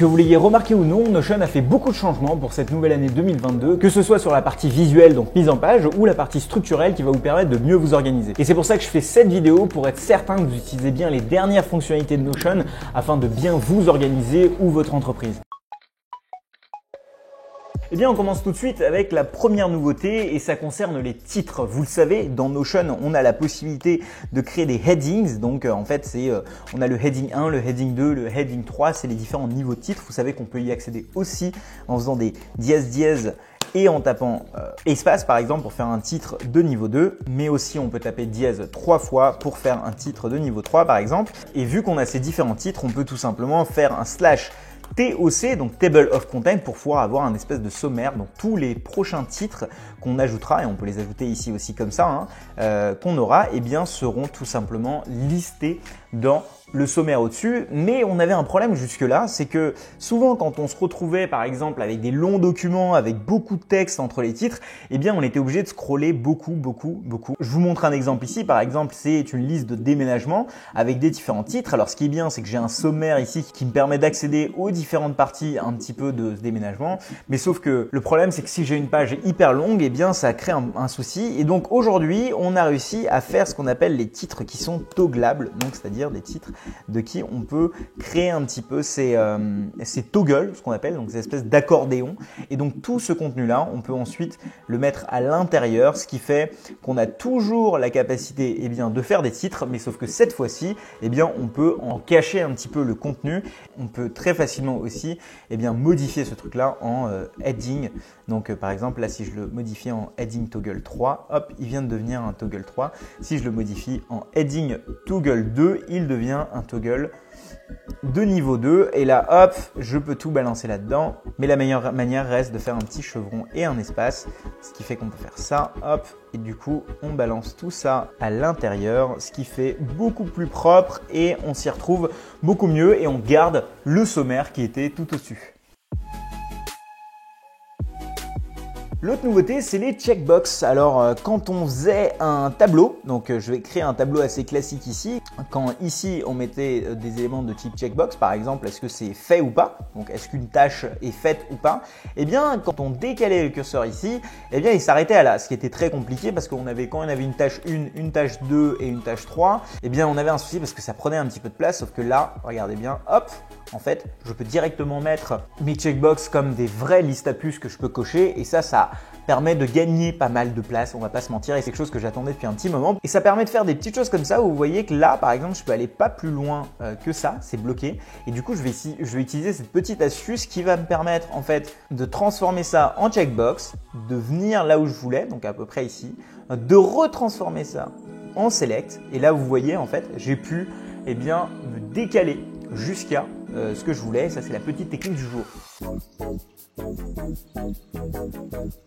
Que vous l'ayez remarqué ou non, Notion a fait beaucoup de changements pour cette nouvelle année 2022, que ce soit sur la partie visuelle, donc mise en page, ou la partie structurelle qui va vous permettre de mieux vous organiser. Et c'est pour ça que je fais cette vidéo pour être certain que vous utilisez bien les dernières fonctionnalités de Notion afin de bien vous organiser ou votre entreprise. Eh bien, on commence tout de suite avec la première nouveauté et ça concerne les titres. Vous le savez, dans Notion, on a la possibilité de créer des headings. Donc, en fait, on a le heading 1, le heading 2, le heading 3, c'est les différents niveaux de titres. Vous savez qu'on peut y accéder aussi en faisant des dièse et en tapant espace par exemple pour faire un titre de niveau 2, mais aussi on peut taper dièse 3 fois pour faire un titre de niveau 3 par exemple. Et vu qu'on a ces différents titres, on peut tout simplement faire un slash TOC, donc Table of Content, pour pouvoir avoir un espèce de sommaire. Donc tous les prochains titres qu'on ajoutera, et on peut les ajouter ici aussi comme ça, qu'on aura, eh bien seront tout simplement listés dans le sommaire au-dessus. Mais on avait un problème jusque-là, c'est que souvent quand on se retrouvait par exemple avec des longs documents, avec beaucoup de texte entre les titres, eh bien on était obligé de scroller beaucoup. Je vous montre un exemple ici, par exemple c'est une liste de déménagement avec des différents titres. Alors ce qui est bien, c'est que j'ai un sommaire ici qui me permet d'accéder aux différentes parties un petit peu de ce déménagement, mais sauf que le problème c'est que si j'ai une page hyper longue, eh bien ça crée un souci. Et donc aujourd'hui on a réussi à faire ce qu'on appelle les titres qui sont togglables, donc c'est-à-dire des titres de qui on peut créer un petit peu ces toggles, ce qu'on appelle, donc ces espèces d'accordéons. Et donc tout ce contenu-là, on peut ensuite le mettre à l'intérieur, ce qui fait qu'on a toujours la capacité eh bien, de faire des titres, mais sauf que cette fois-ci, eh bien, on peut en cacher un petit peu le contenu. On peut très facilement aussi eh bien, modifier ce truc-là en heading. Donc par exemple, là, si je le modifie en heading toggle 3, hop, il vient de devenir un toggle 3. Si je le modifie en heading toggle 2, il devient un toggle de niveau 2. Et là, hop, je peux tout balancer là-dedans. Mais la meilleure manière reste de faire un petit chevron et un espace, ce qui fait qu'on peut faire ça, hop. Et du coup, on balance tout ça à l'intérieur, ce qui fait beaucoup plus propre et on s'y retrouve beaucoup mieux et on garde le sommaire qui était tout au-dessus. L'autre nouveauté, c'est les checkbox. Alors, quand on faisait un tableau, donc je vais créer un tableau assez classique ici. Quand ici, on mettait des éléments de type checkbox, par exemple, est-ce que c'est fait ou pas? Donc, est-ce qu'une tâche est faite ou pas? Eh bien, quand on décalait le curseur ici, eh bien, il s'arrêtait à là, ce qui était très compliqué parce quand on avait une tâche 1, une tâche 2 et une tâche 3, eh bien, on avait un souci parce que ça prenait un petit peu de place, sauf que là, regardez bien, hop, en fait, je peux directement mettre mes checkbox comme des vraies listes à puces que je peux cocher et ça permet de gagner pas mal de place, on va pas se mentir, et c'est quelque chose que j'attendais depuis un petit moment. Et ça permet de faire des petites choses comme ça où vous voyez que là, par exemple, je peux aller pas plus loin que ça, c'est bloqué. Et du coup, je vais utiliser cette petite astuce qui va me permettre en fait de transformer ça en checkbox, de venir là où je voulais, donc à peu près ici, de retransformer ça en select. Et là, vous voyez en fait, j'ai pu eh bien, me décaler jusqu'à ce que je voulais. Ça, c'est la petite technique du jour.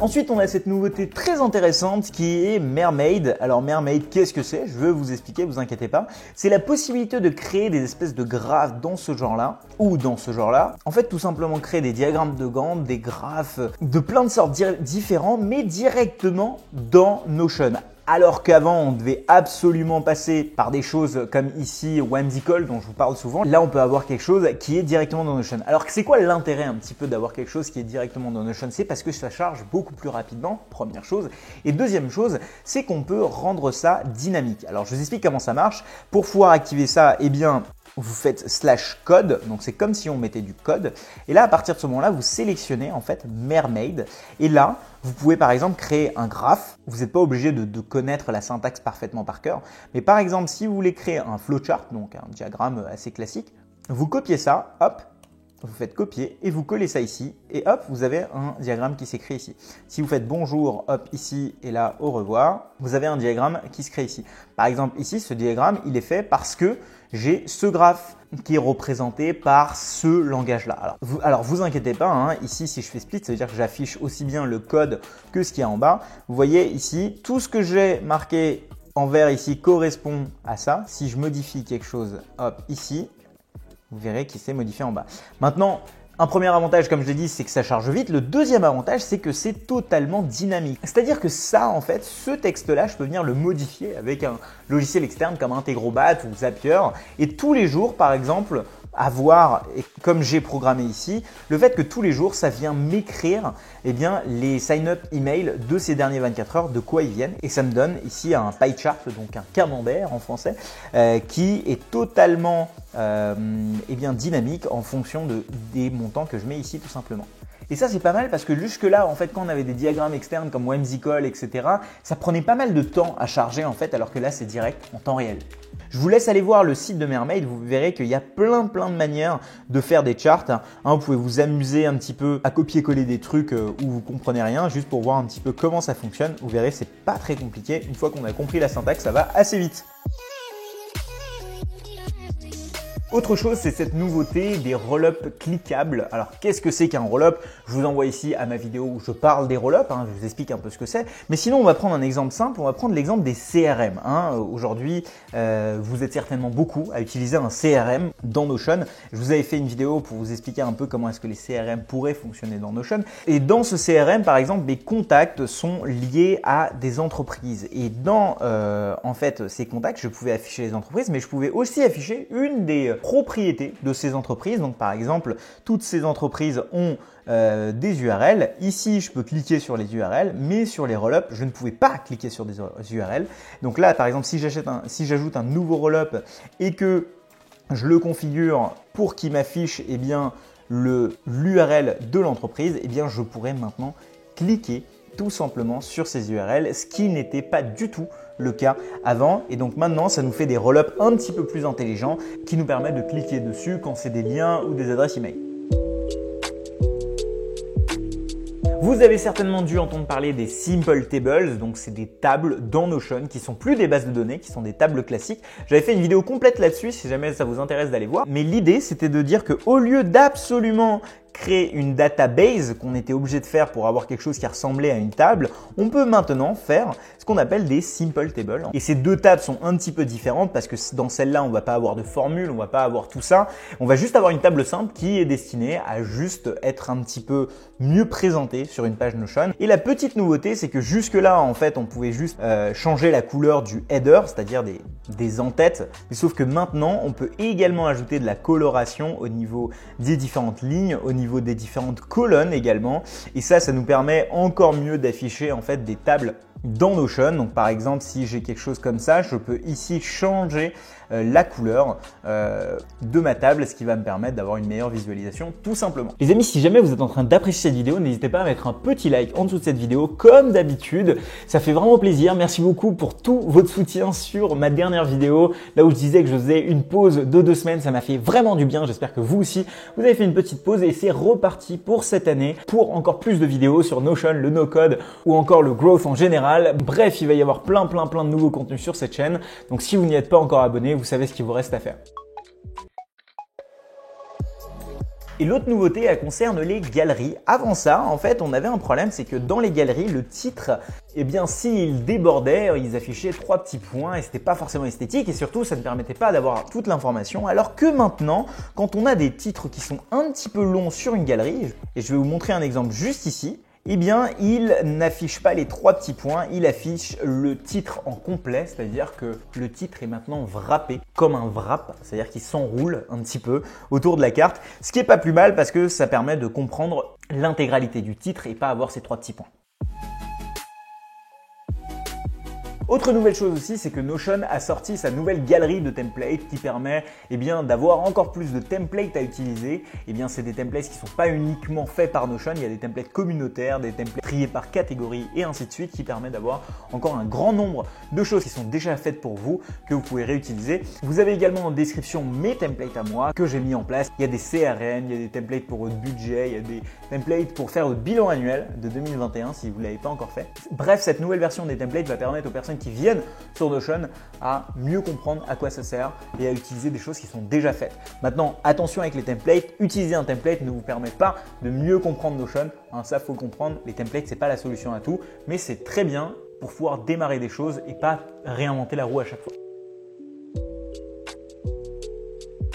Ensuite, on a cette nouveauté très intéressante qui est Mermaid. Alors Mermaid, qu'est-ce que c'est? Je vais vous expliquer, vous inquiétez pas. C'est la possibilité de créer des espèces de graphes dans ce genre-là ou dans ce genre-là. En fait, tout simplement créer des diagrammes de Gantt, des graphes de plein de sortes différents, mais directement dans Notion. Alors qu'avant, on devait absolument passer par des choses comme ici, Whimsical, dont je vous parle souvent. Là, on peut avoir quelque chose qui est directement dans Notion. Alors, c'est quoi l'intérêt un petit peu d'avoir quelque chose qui est directement dans Notion? C'est parce que ça charge beaucoup plus rapidement, première chose. Et deuxième chose, c'est qu'on peut rendre ça dynamique. Alors, je vous explique comment ça marche. Pour pouvoir activer ça, eh bien, vous faites /code, donc c'est comme si on mettait du code. Et là, à partir de ce moment-là, vous sélectionnez en fait Mermaid. Et là, vous pouvez par exemple créer un graphe. Vous n'êtes pas obligé de connaître la syntaxe parfaitement par cœur. Mais par exemple, si vous voulez créer un flowchart, donc un diagramme assez classique, vous copiez ça, hop, vous faites copier et vous collez ça ici. Et hop, vous avez un diagramme qui s'écrit ici. Si vous faites bonjour, hop, ici et là, au revoir, vous avez un diagramme qui se crée ici. Par exemple, ici, ce diagramme, il est fait parce que j'ai ce graphe qui est représenté par ce langage-là. Alors, vous inquiétez pas, hein, ici, si je fais split, ça veut dire que j'affiche aussi bien le code que ce qu'il y a en bas. Vous voyez ici, tout ce que j'ai marqué en vert ici correspond à ça. Si je modifie quelque chose, hop, ici, vous verrez qu'il s'est modifié en bas. Maintenant, un premier avantage, comme je l'ai dit, c'est que ça charge vite. Le deuxième avantage, c'est que c'est totalement dynamique. C'est-à-dire que ça, en fait, ce texte-là, je peux venir le modifier avec un logiciel externe comme Integromat ou Zapier. Et tous les jours, par exemple, avoir, et comme j'ai programmé ici, le fait que tous les jours, ça vient m'écrire eh bien, les sign-up email de ces derniers 24 heures, de quoi ils viennent. Et ça me donne ici un pie chart, donc un camembert en français, qui est totalement eh bien, dynamique en fonction des montants que je mets ici tout simplement. Et ça, c'est pas mal parce que jusque-là, en fait, quand on avait des diagrammes externes comme Whimsical, etc., ça prenait pas mal de temps à charger en fait, alors que là, c'est direct en temps réel. Je vous laisse aller voir le site de Mermaid, vous verrez qu'il y a plein de manières de faire des charts. Vous pouvez vous amuser un petit peu à copier-coller des trucs où vous comprenez rien, juste pour voir un petit peu comment ça fonctionne. Vous verrez, c'est pas très compliqué. Une fois qu'on a compris la syntaxe, ça va assez vite. Autre chose, c'est cette nouveauté des roll-up cliquables. Alors, qu'est-ce que c'est qu'un roll-up? Je vous envoie ici à ma vidéo où je parle des roll-up, je vous explique un peu ce que c'est. Mais sinon, on va prendre un exemple simple, on va prendre l'exemple des CRM. Aujourd'hui, vous êtes certainement beaucoup à utiliser un CRM dans Notion. Je vous avais fait une vidéo pour vous expliquer un peu comment est-ce que les CRM pourraient fonctionner dans Notion. Et dans ce CRM, par exemple, mes contacts sont liés à des entreprises. Et dans, en fait, ces contacts, je pouvais afficher les entreprises, mais je pouvais aussi afficher une des propriétés de ces entreprises. Donc par exemple, toutes ces entreprises ont des URL. Ici, je peux cliquer sur les URL, mais sur les roll-up, je ne pouvais pas cliquer sur des URL. Donc là, par exemple, si j'ajoute un nouveau roll-up et que je le configure pour qu'il m'affiche eh bien l'URL de l'entreprise, eh bien je pourrais maintenant cliquer tout simplement sur ces URL, ce qui n'était pas du tout le cas avant. Et donc maintenant, ça nous fait des roll-up un petit peu plus intelligents qui nous permettent de cliquer dessus quand c'est des liens ou des adresses email. Vous avez certainement dû entendre parler des Simple Tables, donc c'est des tables dans Notion qui sont plus des bases de données, qui sont des tables classiques. J'avais fait une vidéo complète là-dessus si jamais ça vous intéresse d'aller voir. Mais l'idée, c'était de dire qu'au lieu d'absolument créer une database qu'on était obligé de faire pour avoir quelque chose qui ressemblait à une table, on peut maintenant faire ce qu'on appelle des simple tables. Et ces deux tables sont un petit peu différentes parce que dans celle-là, on va pas avoir de formule, on va pas avoir tout ça. On va juste avoir une table simple qui est destinée à juste être un petit peu mieux présentée sur une page Notion. Et la petite nouveauté, c'est que jusque-là, en fait, on pouvait juste changer la couleur du header, c'est-à-dire des en-têtes. Mais sauf que maintenant, on peut également ajouter de la coloration au niveau des différentes lignes, au niveau des différentes colonnes également. Et ça nous permet encore mieux d'afficher en fait des tables dans Notion. Donc par exemple, si j'ai quelque chose comme ça, je peux ici changer la couleur de ma table, ce qui va me permettre d'avoir une meilleure visualisation tout simplement. Les amis, si jamais vous êtes en train d'apprécier cette vidéo, n'hésitez pas à mettre un petit like en dessous de cette vidéo comme d'habitude. Ça fait vraiment plaisir. Merci beaucoup pour tout votre soutien sur ma dernière vidéo, là où je disais que je faisais une pause de 2 semaines. Ça m'a fait vraiment du bien. J'espère que vous aussi, vous avez fait une petite pause et c'est reparti pour cette année pour encore plus de vidéos sur Notion, le no-code ou encore le growth en général. Bref, il va y avoir plein de nouveaux contenus sur cette chaîne. Donc si vous n'y êtes pas encore abonné, vous savez ce qu'il vous reste à faire. Et l'autre nouveauté, elle concerne les galeries. Avant ça, en fait, on avait un problème, c'est que dans les galeries, le titre, eh bien, s'il débordait, ils affichaient 3 petits points et c'était pas forcément esthétique et surtout, ça ne permettait pas d'avoir toute l'information. Alors que maintenant, quand on a des titres qui sont un petit peu longs sur une galerie, et je vais vous montrer un exemple juste ici, eh bien, il n'affiche pas les 3 petits points, il affiche le titre en complet, c'est-à-dire que le titre est maintenant wrappé comme un wrap, c'est-à-dire qu'il s'enroule un petit peu autour de la carte, ce qui est pas plus mal parce que ça permet de comprendre l'intégralité du titre et pas avoir ces 3 petits points. Autre nouvelle chose aussi, c'est que Notion a sorti sa nouvelle galerie de templates qui permet d'avoir encore plus de templates à utiliser. C'est des templates qui ne sont pas uniquement faits par Notion, il y a des templates communautaires, des templates triés par catégorie et ainsi de suite qui permet d'avoir encore un grand nombre de choses qui sont déjà faites pour vous que vous pouvez réutiliser. Vous avez également en description mes templates à moi que j'ai mis en place. Il y a des CRM, il y a des templates pour votre budget, il y a des templates pour faire votre bilan annuel de 2021 si vous ne l'avez pas encore fait. Bref, cette nouvelle version des templates va permettre aux personnes qui viennent sur Notion à mieux comprendre à quoi ça sert et à utiliser des choses qui sont déjà faites. Maintenant, attention avec les templates, utiliser un template ne vous permet pas de mieux comprendre Notion. Ça, faut le comprendre, les templates, c'est pas la solution à tout, mais c'est très bien pour pouvoir démarrer des choses et pas réinventer la roue à chaque fois.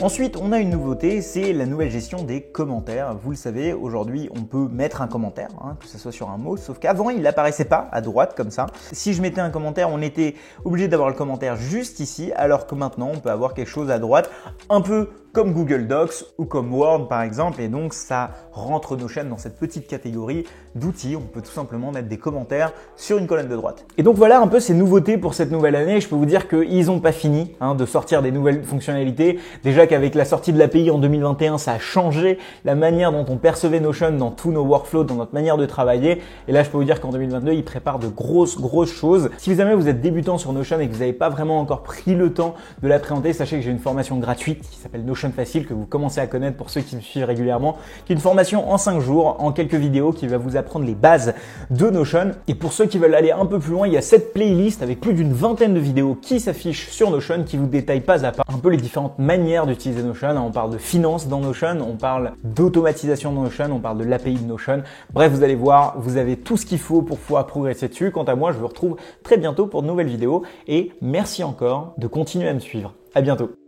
Ensuite, on a une nouveauté, c'est la nouvelle gestion des commentaires. Vous le savez, aujourd'hui, on peut mettre un commentaire, que ce soit sur un mot, sauf qu'avant, il n'apparaissait pas à droite comme ça. Si je mettais un commentaire, on était obligé d'avoir le commentaire juste ici, alors que maintenant, on peut avoir quelque chose à droite, un peu comme Google Docs ou comme Word par exemple, et donc ça rentre Notion dans cette petite catégorie d'outils. On peut tout simplement mettre des commentaires sur une colonne de droite. Et donc voilà un peu ces nouveautés pour cette nouvelle année. Je peux vous dire qu'ils n'ont pas fini de sortir des nouvelles fonctionnalités. Déjà qu'avec la sortie de l'API en 2021, ça a changé la manière dont on percevait Notion dans tous nos workflows, dans notre manière de travailler. Et là, je peux vous dire qu'en 2022, ils préparent de grosses choses. Si jamais vous êtes débutant sur Notion et que vous n'avez pas vraiment encore pris le temps de l'appréhender, sachez que j'ai une formation gratuite qui s'appelle Notion Facile, que vous commencez à connaître pour ceux qui me suivent régulièrement, qui est une formation en 5 jours, en quelques vidéos, qui va vous apprendre les bases de Notion. Et pour ceux qui veulent aller un peu plus loin, il y a cette playlist avec plus d'une vingtaine de vidéos qui s'affichent sur Notion, qui vous détaillent pas à pas un peu les différentes manières d'utiliser Notion. On parle de finance dans Notion, on parle d'automatisation dans Notion, on parle de l'API de Notion. Bref, vous allez voir, vous avez tout ce qu'il faut pour pouvoir progresser dessus. Quant à moi, je vous retrouve très bientôt pour de nouvelles vidéos et merci encore de continuer à me suivre. À bientôt.